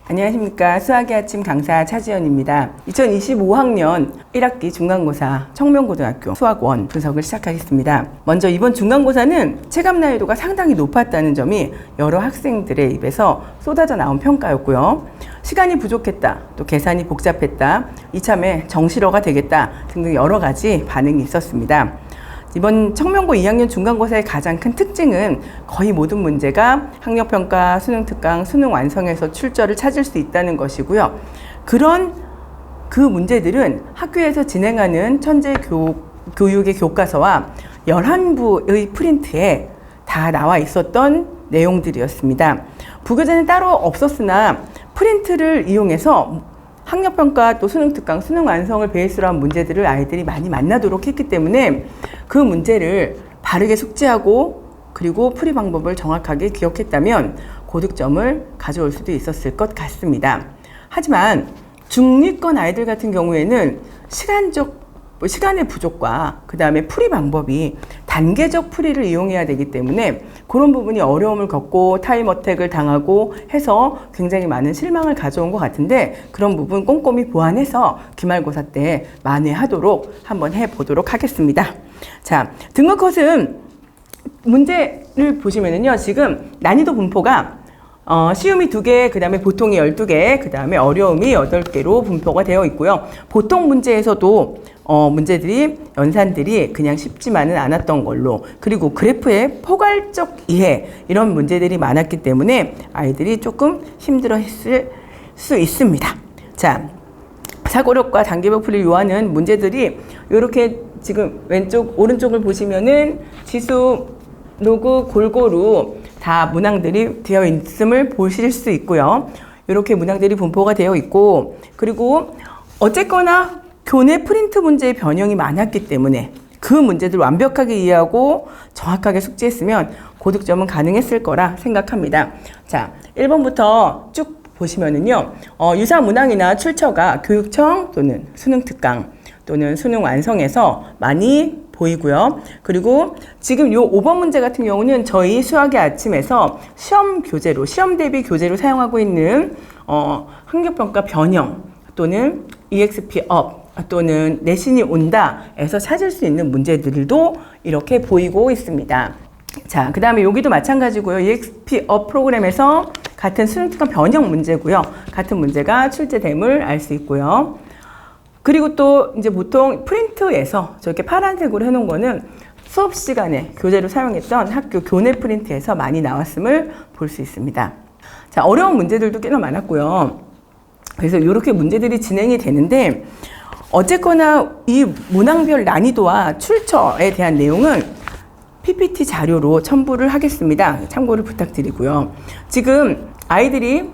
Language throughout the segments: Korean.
안녕하십니까. 수학의 아침 강사 차지연입니다. 2025학년 1학기 중간고사 청명고등학교 수학원 분석을 시작하겠습니다. 먼저 이번 중간고사는 체감 난이도가 상당히 높았다는 점이 여러 학생들의 입에서 쏟아져 나온 평가였고요. 시간이 부족했다, 또 계산이 복잡했다, 이참에 정시러가 되겠다 등등 여러 가지 반응이 있었습니다. 이번 청명고 2학년 중간고사의 가장 큰 특징은 거의 모든 문제가 학력평가, 수능특강, 수능완성에서 출처를 찾을 수 있다는 것이고요. 그런 그 문제들은 학교에서 진행하는 천재교육의 교과서와 11부의 프린트에 다 나와 있었던 내용들이었습니다. 부교재는 따로 없었으나 프린트를 이용해서 학력평가 또 수능특강, 수능완성을 베이스로 한 문제들을 아이들이 많이 만나도록 했기 때문에 그 문제를 바르게 숙지하고 그리고 풀이 방법을 정확하게 기억했다면 고득점을 가져올 수도 있었을 것 같습니다. 하지만 중위권 아이들 같은 경우에는 시간의 부족과 그 다음에 풀이 방법이 단계적 풀이를 이용해야 되기 때문에 그런 부분이 어려움을 겪고 타임 어택을 당하고 해서 굉장히 많은 실망을 가져온 것 같은데, 그런 부분 꼼꼼히 보완해서 기말고사 때 만회하도록 한번 해보도록 하겠습니다. 자, 등급컷은 문제를 보시면은요, 지금 난이도 분포가 쉬움이 2개, 그 다음에 보통이 12개, 그 다음에 어려움이 8개로 분포가 되어 있고요. 보통 문제에서도 문제들이 연산들이 그냥 쉽지만은 않았던 걸로, 그리고 그래프의 포괄적 이해, 이런 문제들이 많았기 때문에 아이들이 조금 힘들어 했을 수 있습니다. 자, 사고력과 단계별 풀이를 요하는 문제들이 이렇게 지금 오른쪽을 보시면은 지수, 로그 골고루 다 문항들이 되어 있음을 보실 수 있고요. 이렇게 문항들이 분포가 되어 있고, 그리고 어쨌거나 교내 프린트 문제의 변형이 많았기 때문에 그 문제들을 완벽하게 이해하고 정확하게 숙지했으면 고득점은 가능했을 거라 생각합니다. 자, 1번부터 쭉 보시면은요, 유사 문항이나 출처가 교육청 또는 수능특강 또는 수능완성에서 많이 보이고요. 그리고 지금 요 5번 문제 같은 경우는 저희 수학의 아침에서 시험 대비 교재로 사용하고 있는 학력평가 변형 또는 EXP 업 또는 내신이 온다에서 찾을 수 있는 문제들도 이렇게 보이고 있습니다. 자, 그 다음에 여기도 마찬가지고요. EXP 업 프로그램에서 같은 수능특강 변형 문제고요. 같은 문제가 출제됨을 알 수 있고요. 그리고 또 이제 보통 프린트에서 저렇게 파란색으로 해놓은 거는 수업 시간에 교재로 사용했던 학교 교내 프린트에서 많이 나왔음을 볼 수 있습니다. 자, 어려운 문제들도 꽤나 많았고요. 그래서 이렇게 문제들이 진행이 되는데, 어쨌거나 이 문항별 난이도와 출처에 대한 내용은 PPT 자료로 첨부를 하겠습니다. 참고를 부탁드리고요. 지금 아이들이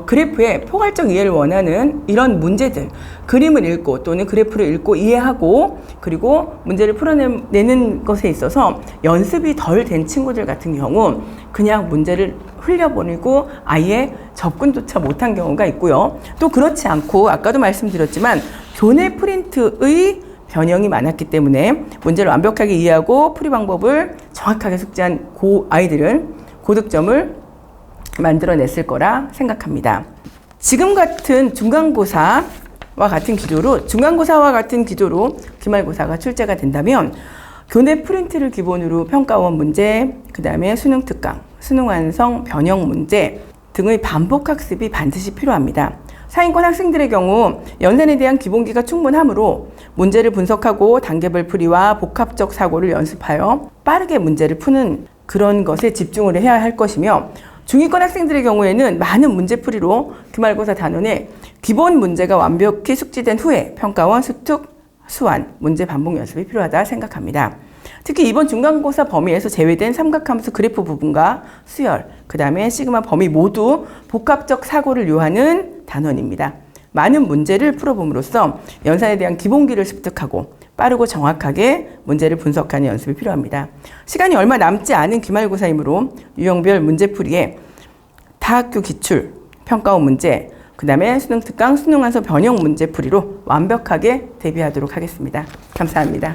그래프의 포괄적 이해를 원하는 이런 문제들, 그림을 읽고 또는 그래프를 읽고 이해하고 그리고 문제를 풀어내는 것에 있어서 연습이 덜 된 친구들 같은 경우 그냥 문제를 흘려보내고 아예 접근조차 못한 경우가 있고요. 또 그렇지 않고 아까도 말씀드렸지만 교내 프린트의 변형이 많았기 때문에 문제를 완벽하게 이해하고 풀이 방법을 정확하게 숙지한 아이들은 고득점을 만들어냈을 거라 생각합니다. 지금 같은 중간고사와 같은 기조로 기말고사가 출제가 된다면 교내 프린트를 기본으로 평가원 문제, 그 다음에 수능특강, 수능완성 변형 문제 등의 반복학습이 반드시 필요합니다. 상위권 학생들의 경우 연산에 대한 기본기가 충분하므로 문제를 분석하고 단계별 풀이와 복합적 사고를 연습하여 빠르게 문제를 푸는 그런 것에 집중을 해야 할 것이며, 중위권 학생들의 경우에는 많은 문제풀이로 기말고사 단원에 기본 문제가 완벽히 숙지된 후에 평가원, 수특, 수완, 문제 반복 연습이 필요하다 생각합니다. 특히 이번 중간고사 범위에서 제외된 삼각함수 그래프 부분과 수열, 그 다음에 시그마 범위 모두 복합적 사고를 요하는 단원입니다. 많은 문제를 풀어봄으로써 연산에 대한 기본기를 습득하고 빠르고 정확하게 문제를 분석하는 연습이 필요합니다. 시간이 얼마 남지 않은 기말고사이므로 유형별 문제풀이에 타학교 기출, 평가원 문제, 그 다음에 수능특강, 수능완성 변형 문제풀이로 완벽하게 대비하도록 하겠습니다. 감사합니다.